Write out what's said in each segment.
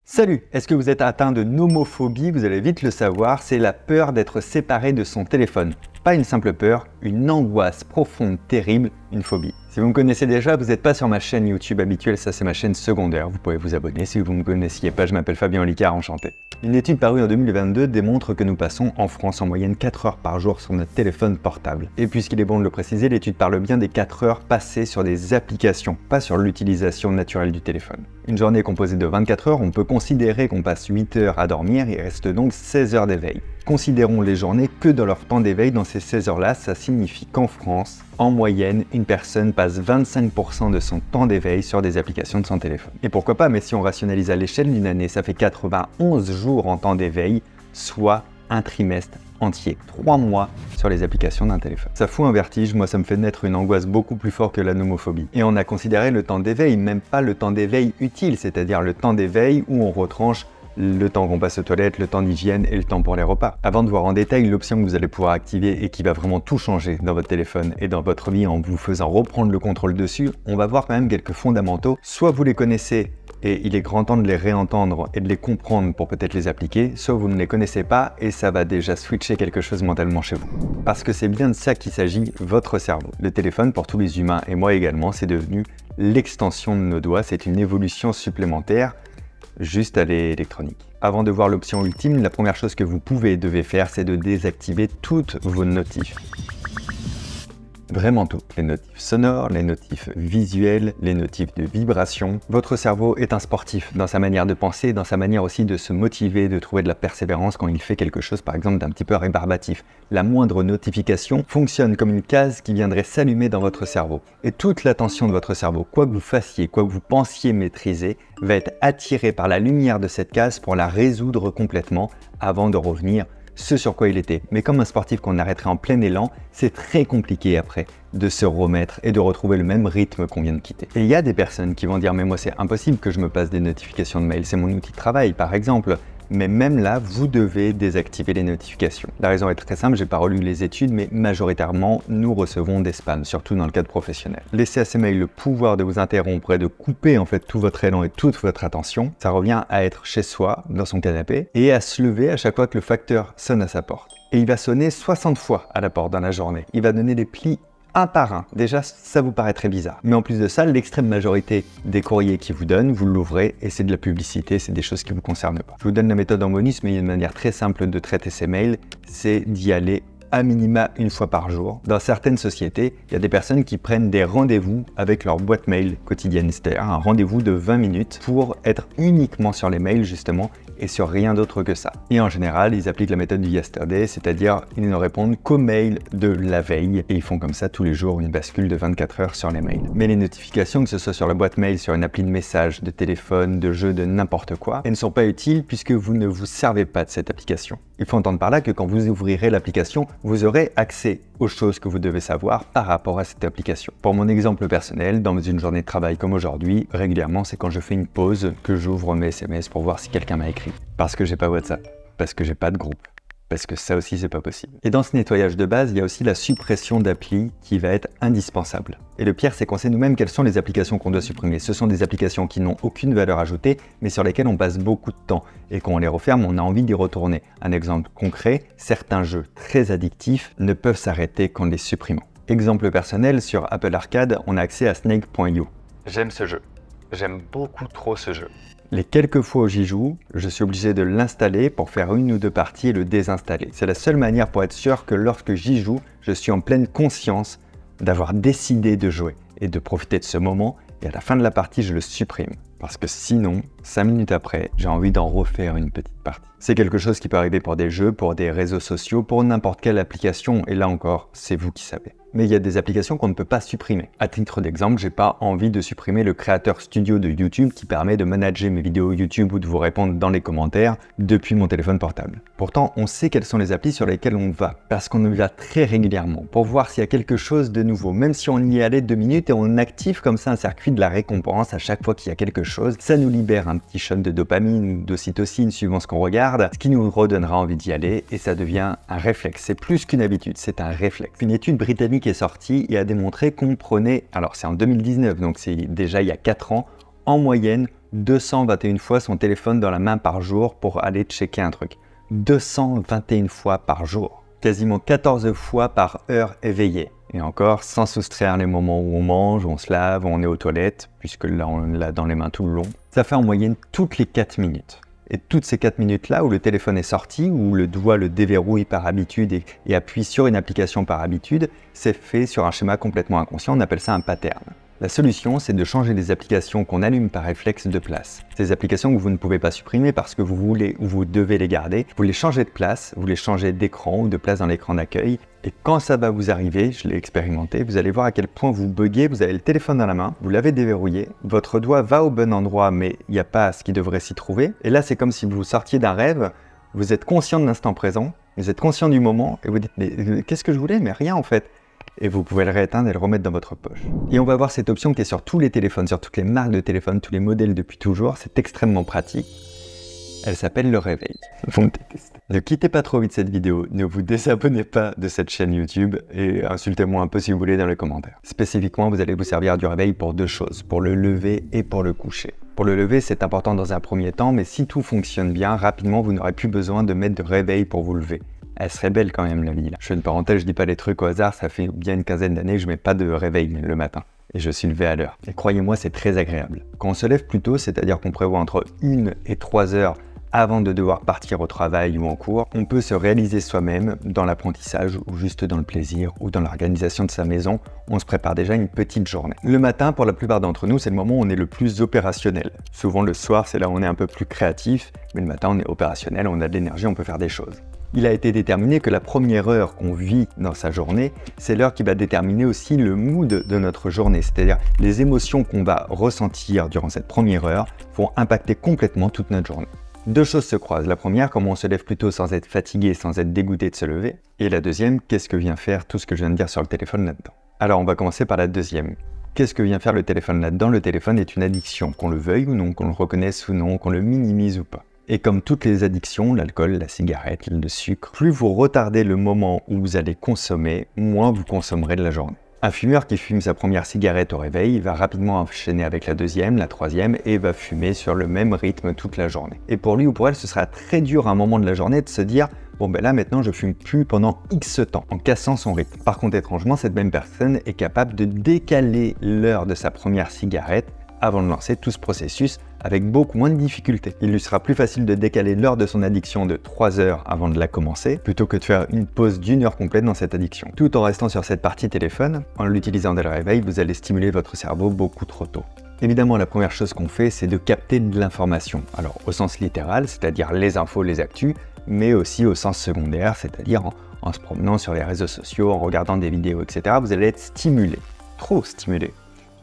Salut! Est-ce que vous êtes atteint de nomophobie? Vous allez vite le savoir, c'est la peur d'être séparé de son téléphone. Pas une simple peur, une angoisse profonde, terrible, une phobie. Si vous me connaissez déjà, vous n'êtes pas sur ma chaîne YouTube habituelle, ça c'est ma chaîne secondaire. Vous pouvez vous abonner si vous ne me connaissiez pas, je m'appelle Fabien Olicard, enchanté. Une étude parue en 2022 démontre que nous passons en France en moyenne 4 heures par jour sur notre téléphone portable. Et puisqu'il est bon de le préciser, l'étude parle bien des 4 heures passées sur des applications, pas sur l'utilisation naturelle du téléphone. Une journée composée de 24 heures, on peut considérer qu'on passe 8 heures à dormir, il reste donc 16 heures d'éveil. Considérons les journées que dans leur temps d'éveil dans ces 16 heures-là, ça signifie qu'en France, en moyenne, une personne passe 25% de son temps d'éveil sur des applications de son téléphone. Et pourquoi pas, mais si on rationalise à l'échelle d'une année, ça fait 91 jours en temps d'éveil, soit un trimestre entier, 3 mois sur les applications d'un téléphone. Ça fout un vertige, moi ça me fait naître une angoisse beaucoup plus forte que la nomophobie. Et on a considéré le temps d'éveil, même pas le temps d'éveil utile, c'est-à-dire le temps d'éveil où on retranche le temps qu'on passe aux toilettes, le temps d'hygiène et le temps pour les repas. Avant de voir en détail l'option que vous allez pouvoir activer et qui va vraiment tout changer dans votre téléphone et dans votre vie en vous faisant reprendre le contrôle dessus, on va voir quand même quelques fondamentaux. Soit vous les connaissez et il est grand temps de les réentendre et de les comprendre pour peut-être les appliquer, soit vous ne les connaissez pas et ça va déjà switcher quelque chose mentalement chez vous. Parce que c'est bien de ça qu'il s'agit, votre cerveau. Le téléphone, pour tous les humains et moi également, c'est devenu l'extension de nos doigts, c'est une évolution supplémentaire juste à l'électronique. Avant de voir l'option ultime, la première chose que vous pouvez et devez faire, c'est de désactiver toutes vos notifs. Vraiment tout. Les notifs sonores, les notifs visuels, les notifs de vibration. Votre cerveau est un sportif dans sa manière de penser, dans sa manière aussi de se motiver, de trouver de la persévérance quand il fait quelque chose par exemple d'un petit peu rébarbatif. La moindre notification fonctionne comme une case qui viendrait s'allumer dans votre cerveau. Et toute l'attention de votre cerveau, quoi que vous fassiez, quoi que vous pensiez maîtriser, va être attirée par la lumière de cette case pour la résoudre complètement avant de revenir ce sur quoi il était. Mais comme un sportif qu'on arrêterait en plein élan, c'est très compliqué après de se remettre et de retrouver le même rythme qu'on vient de quitter. Et il y a des personnes qui vont dire « mais moi c'est impossible que je me passe des notifications de mail, c'est mon outil de travail par exemple ». Mais même là, vous devez désactiver les notifications. La raison est très simple, j'ai pas relu les études, mais majoritairement, nous recevons des spams, surtout dans le cadre professionnel. Laissez à ces mails le pouvoir de vous interrompre et de couper en fait tout votre élan et toute votre attention. Ça revient à être chez soi, dans son canapé, et à se lever à chaque fois que le facteur sonne à sa porte. Et il va sonner 60 fois à la porte dans la journée. Il va donner des plis un par un. Déjà, ça vous paraît très bizarre. Mais en plus de ça, l'extrême majorité des courriers qu'ils vous donnent, vous l'ouvrez et c'est de la publicité, c'est des choses qui ne vous concernent pas. Je vous donne la méthode en bonus, mais il y a une manière très simple de traiter ces mails, c'est d'y aller à minima une fois par jour. Dans certaines sociétés, il y a des personnes qui prennent des rendez-vous avec leur boîte mail quotidienne, c'est-à-dire un rendez-vous de 20 minutes pour être uniquement sur les mails justement et sur rien d'autre que ça. Et en général, ils appliquent la méthode du yesterday, c'est-à-dire ils ne répondent qu'aux mails de la veille et ils font comme ça tous les jours une bascule de 24 heures sur les mails. Mais les notifications, que ce soit sur la boîte mail, sur une appli de message, de téléphone, de jeu, de n'importe quoi, elles ne sont pas utiles puisque vous ne vous servez pas de cette application. Il faut entendre par là que quand vous ouvrirez l'application, vous aurez accès aux choses que vous devez savoir par rapport à cette application. Pour mon exemple personnel, dans une journée de travail comme aujourd'hui, régulièrement c'est quand je fais une pause que j'ouvre mes SMS pour voir si quelqu'un m'a écrit. Parce que j'ai pas WhatsApp, parce que j'ai pas de groupe, parce que ça aussi c'est pas possible. Et dans ce nettoyage de base, il y a aussi la suppression d'applis qui va être indispensable. Et le pire, c'est qu'on sait nous-mêmes quelles sont les applications qu'on doit supprimer. Ce sont des applications qui n'ont aucune valeur ajoutée, mais sur lesquelles on passe beaucoup de temps. Et quand on les referme, on a envie d'y retourner. Un exemple concret, certains jeux très addictifs ne peuvent s'arrêter qu'en les supprimant. Exemple personnel, sur Apple Arcade, on a accès à Snake.io. J'aime ce jeu. J'aime beaucoup trop ce jeu. Les quelques fois où j'y joue, je suis obligé de l'installer pour faire une ou deux parties et le désinstaller. C'est la seule manière pour être sûr que lorsque j'y joue, je suis en pleine conscience d'avoir décidé de jouer et de profiter de ce moment et à la fin de la partie, je le supprime. Parce que sinon, 5 minutes après, j'ai envie d'en refaire une petite partie. C'est quelque chose qui peut arriver pour des jeux, pour des réseaux sociaux, pour n'importe quelle application et là encore, c'est vous qui savez. Mais il y a des applications qu'on ne peut pas supprimer. À titre d'exemple, j'ai pas envie de supprimer le Creator Studio de YouTube qui permet de manager mes vidéos YouTube ou de vous répondre dans les commentaires depuis mon téléphone portable. Pourtant, on sait quelles sont les applis sur lesquelles on va, parce qu'on y va très régulièrement pour voir s'il y a quelque chose de nouveau. Même si on y allait 2 minutes et on active comme ça un circuit de la récompense à chaque fois qu'il y a quelque chose, ça nous libère un petit shot de dopamine ou d'ocytocine suivant ce qu'on regarde, ce qui nous redonnera envie d'y aller et ça devient un réflexe. C'est plus qu'une habitude, c'est un réflexe. Une étude britannique est sortie et a démontré qu'on prenait, alors c'est en 2019, donc c'est déjà il y a 4 ans, en moyenne 221 fois son téléphone dans la main par jour pour aller checker un truc. 221 fois par jour. Quasiment 14 fois par heure éveillé. Et encore, sans soustraire les moments où on mange, où on se lave, où on est aux toilettes, puisque là on l'a dans les mains tout le long. Ça fait en moyenne toutes les 4 minutes. Et toutes ces 4 minutes-là où le téléphone est sorti, où le doigt le déverrouille par habitude et appuie sur une application par habitude, c'est fait sur un schéma complètement inconscient, on appelle ça un pattern. La solution, c'est de changer les applications qu'on allume par réflexe de place. Ces applications que vous ne pouvez pas supprimer parce que vous voulez ou vous devez les garder, vous les changez de place, vous les changez d'écran ou de place dans l'écran d'accueil. Et quand ça va vous arriver, je l'ai expérimenté, vous allez voir à quel point vous buguez, vous avez le téléphone dans la main, vous l'avez déverrouillé, votre doigt va au bon endroit mais il n'y a pas ce qui devrait s'y trouver. Et là, c'est comme si vous sortiez d'un rêve, vous êtes conscient de l'instant présent, vous êtes conscient du moment et vous dites « mais qu'est-ce que je voulais ?» Mais rien en fait. Et vous pouvez le rééteindre et le remettre dans votre poche. Et on va voir cette option qui est sur tous les téléphones, sur toutes les marques de téléphones, tous les modèles depuis toujours. C'est extrêmement pratique. Elle s'appelle le réveil. Vous me détestez. Ne quittez pas trop vite cette vidéo, ne vous désabonnez pas de cette chaîne YouTube et insultez-moi un peu si vous voulez dans les commentaires. Spécifiquement, vous allez vous servir du réveil pour deux choses, pour le lever et pour le coucher. Pour le lever, c'est important dans un premier temps, mais si tout fonctionne bien, rapidement, vous n'aurez plus besoin de mettre de réveil pour vous lever. Elle serait belle quand même la vie là. Je fais une parenthèse, je dis pas les trucs au hasard, ça fait bien une quinzaine d'années que je mets pas de réveil le matin. Et je suis levé à l'heure. Et croyez-moi, c'est très agréable. Quand on se lève plus tôt, c'est-à-dire qu'on prévoit entre 1 et 3 heures avant de devoir partir au travail ou en cours, on peut se réaliser soi-même dans l'apprentissage ou juste dans le plaisir ou dans l'organisation de sa maison. On se prépare déjà une petite journée. Le matin, pour la plupart d'entre nous, c'est le moment où on est le plus opérationnel. Souvent le soir, c'est là où on est un peu plus créatif, mais le matin, on est opérationnel, on a de l'énergie, on peut faire des choses. Il a été déterminé que la première heure qu'on vit dans sa journée, c'est l'heure qui va déterminer aussi le mood de notre journée. C'est-à-dire les émotions qu'on va ressentir durant cette première heure vont impacter complètement toute notre journée. Deux choses se croisent. La première, comment on se lève plus tôt sans être fatigué, sans être dégoûté de se lever. Et la deuxième, qu'est-ce que vient faire tout ce que je viens de dire sur le téléphone là-dedans. Alors on va commencer par la deuxième. Qu'est-ce que vient faire le téléphone là-dedans? Le téléphone est une addiction, qu'on le veuille ou non, qu'on le reconnaisse ou non, qu'on le minimise ou pas. Et comme toutes les addictions, l'alcool, la cigarette, le sucre, plus vous retardez le moment où vous allez consommer, moins vous consommerez de la journée. Un fumeur qui fume sa première cigarette au réveil va rapidement enchaîner avec la deuxième, la troisième et va fumer sur le même rythme toute la journée. Et pour lui ou pour elle, ce sera très dur à un moment de la journée de se dire « bon ben là maintenant je fume plus pendant X temps » en cassant son rythme. Par contre, étrangement, cette même personne est capable de décaler l'heure de sa première cigarette avant de lancer tout ce processus avec beaucoup moins de difficultés. Il lui sera plus facile de décaler l'heure de son addiction de 3 heures avant de la commencer, plutôt que de faire une pause d'1 heure complète dans cette addiction. Tout en restant sur cette partie téléphone, en l'utilisant dès le réveil, vous allez stimuler votre cerveau beaucoup trop tôt. Évidemment, la première chose qu'on fait, c'est de capter de l'information. Alors, au sens littéral, c'est-à-dire les infos, les actus, mais aussi au sens secondaire, c'est-à-dire en se promenant sur les réseaux sociaux, en regardant des vidéos, etc. Vous allez être stimulé, trop stimulé.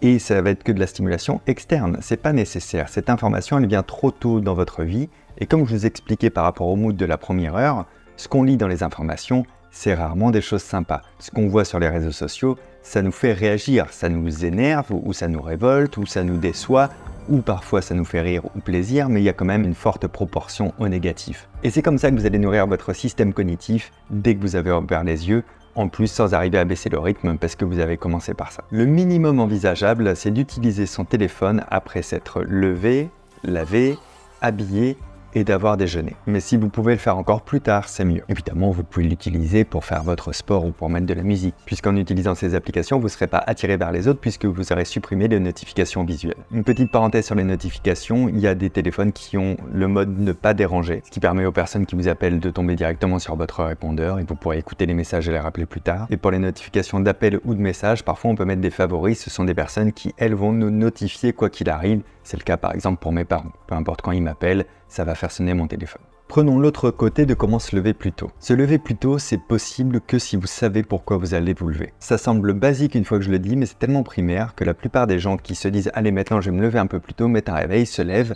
Et ça va être que de la stimulation externe, c'est pas nécessaire. Cette information, elle vient trop tôt dans votre vie. Et comme je vous expliquais par rapport au mood de la première heure, ce qu'on lit dans les informations, c'est rarement des choses sympas. Ce qu'on voit sur les réseaux sociaux, ça nous fait réagir, ça nous énerve, ou ça nous révolte, ou ça nous déçoit, ou parfois ça nous fait rire ou plaisir, mais il y a quand même une forte proportion au négatif. Et c'est comme ça que vous allez nourrir votre système cognitif dès que vous avez ouvert les yeux, en plus sans arriver à baisser le rythme parce que vous avez commencé par ça. Le minimum envisageable, c'est d'utiliser son téléphone après s'être levé, lavé, habillé et d'avoir déjeuné. Mais si vous pouvez le faire encore plus tard, c'est mieux. Évidemment, vous pouvez l'utiliser pour faire votre sport ou pour mettre de la musique, puisqu'en utilisant ces applications, vous ne serez pas attiré vers les autres puisque vous aurez supprimé les notifications visuelles. Une petite parenthèse sur les notifications, il y a des téléphones qui ont le mode ne pas déranger, ce qui permet aux personnes qui vous appellent de tomber directement sur votre répondeur et vous pourrez écouter les messages et les rappeler plus tard. Et pour les notifications d'appel ou de messages, parfois on peut mettre des favoris, ce sont des personnes qui, elles, vont nous notifier quoi qu'il arrive. C'est le cas par exemple pour mes parents. Peu importe quand ils m'appellent, ça va faire sonner mon téléphone. Prenons l'autre côté de comment se lever plus tôt. Se lever plus tôt, c'est possible que si vous savez pourquoi vous allez vous lever. Ça semble basique une fois que je le dis, mais c'est tellement primaire que la plupart des gens qui se disent « allez maintenant je vais me lever un peu plus tôt », mettent un réveil, se lèvent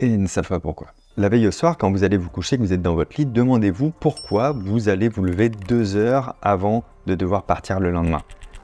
et ne savent pas pourquoi. La veille au soir, quand vous allez vous coucher, que vous êtes dans votre lit, demandez-vous pourquoi vous allez vous lever 2 heures avant de devoir partir le lendemain.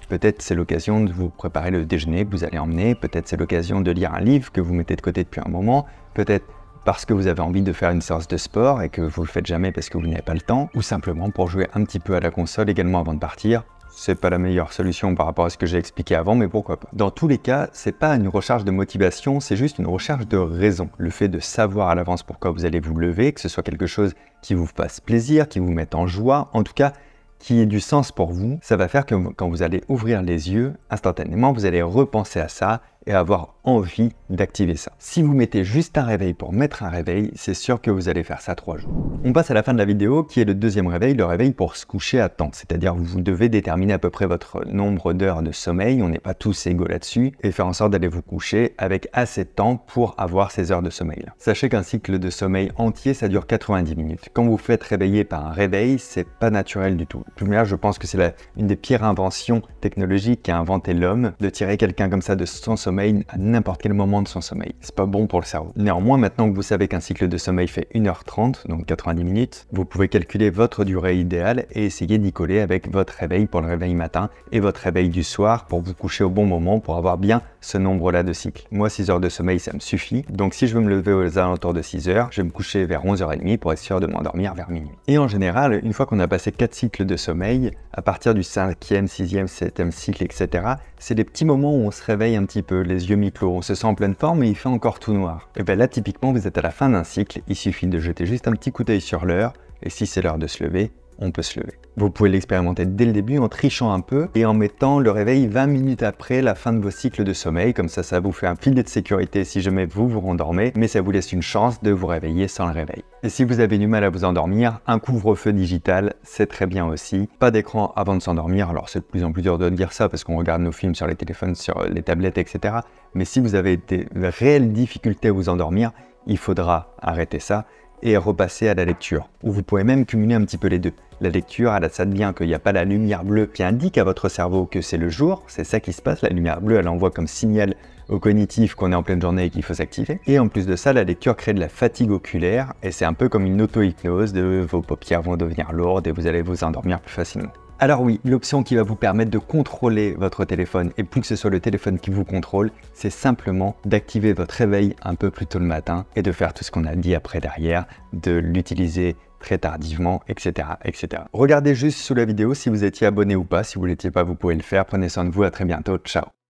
Peut-être c'est l'occasion de vous préparer le déjeuner que vous allez emmener, peut-être c'est l'occasion de lire un livre que vous mettez de côté depuis un moment, peut-être parce que vous avez envie de faire une séance de sport et que vous ne le faites jamais parce que vous n'avez pas le temps, ou simplement pour jouer un petit peu à la console également avant de partir. C'est pas la meilleure solution par rapport à ce que j'ai expliqué avant, mais pourquoi pas. Dans tous les cas, c'est pas une recherche de motivation, c'est juste une recherche de raison. Le fait de savoir à l'avance pourquoi vous allez vous lever, que ce soit quelque chose qui vous fasse plaisir, qui vous mette en joie, en tout cas, qui ait du sens pour vous, ça va faire que quand vous allez ouvrir les yeux, instantanément, vous allez repenser à ça et avoir envie d'activer ça. Si vous mettez juste un réveil pour mettre un réveil, c'est sûr que vous allez faire ça 3 jours. On passe à la fin de la vidéo qui est le deuxième réveil, le réveil pour se coucher à temps. C'est-à-dire vous devez déterminer à peu près votre nombre d'heures de sommeil, on n'est pas tous égaux là-dessus, et faire en sorte d'aller vous coucher avec assez de temps pour avoir ces heures de sommeil là. Sachez qu'un cycle de sommeil entier, ça dure 90 minutes. Quand vous faites réveiller par un réveil, c'est pas naturel du tout. De toute manière, je pense que c'est une des pires inventions technologiques qu'a inventé l'homme, de tirer quelqu'un comme ça de son sommeil à n'importe quel moment de son sommeil. C'est pas bon pour le cerveau. Néanmoins, maintenant que vous savez qu'un cycle de sommeil fait 1h30, donc 90 minutes, vous pouvez calculer votre durée idéale et essayer d'y coller avec votre réveil pour le réveil matin et votre réveil du soir pour vous coucher au bon moment pour avoir bien ce nombre-là de cycles. Moi, 6 heures de sommeil, ça me suffit. Donc si je veux me lever aux alentours de 6 heures, je vais me coucher vers 11h30 pour être sûr de m'endormir vers minuit. Et en général, une fois qu'on a passé 4 cycles de sommeil, à partir du 5e, 6e, 7e cycle, etc., c'est les petits moments où on se réveille un petit peu, les yeux mi-clos, on se sent en pleine forme et il fait encore tout noir. Et bien là, typiquement, vous êtes à la fin d'un cycle, il suffit de jeter juste un petit coup d'œil sur l'heure, et si c'est l'heure de se lever, on peut se lever. Vous pouvez l'expérimenter dès le début en trichant un peu et en mettant le réveil 20 minutes après la fin de vos cycles de sommeil, comme ça vous fait un filet de sécurité si jamais vous vous rendormez, mais ça vous laisse une chance de vous réveiller sans le réveil. Et si vous avez du mal à vous endormir, un couvre-feu digital, c'est très bien aussi. Pas d'écran avant de s'endormir, alors c'est de plus en plus dur de dire ça parce qu'on regarde nos films sur les téléphones, sur les tablettes, etc. Mais si vous avez des réelles difficultés à vous endormir, il faudra arrêter ça et repasser à la lecture. Ou vous pouvez même cumuler un petit peu les deux. La lecture, ça devient qu'il n'y a pas la lumière bleue qui indique à votre cerveau que c'est le jour, c'est ça qui se passe, la lumière bleue elle envoie comme signal au cognitif qu'on est en pleine journée et qu'il faut s'activer. Et en plus de ça, la lecture crée de la fatigue oculaire et c'est un peu comme une auto-hypnose, vos paupières vont devenir lourdes et vous allez vous endormir plus facilement. Alors oui, l'option qui va vous permettre de contrôler votre téléphone, et plus que ce soit le téléphone qui vous contrôle, c'est simplement d'activer votre réveil un peu plus tôt le matin et de faire tout ce qu'on a dit après derrière, de l'utiliser très tardivement, etc., etc. Regardez juste sous la vidéo si vous étiez abonné ou pas. Si vous ne l'étiez pas, vous pouvez le faire. Prenez soin de vous, à très bientôt. Ciao.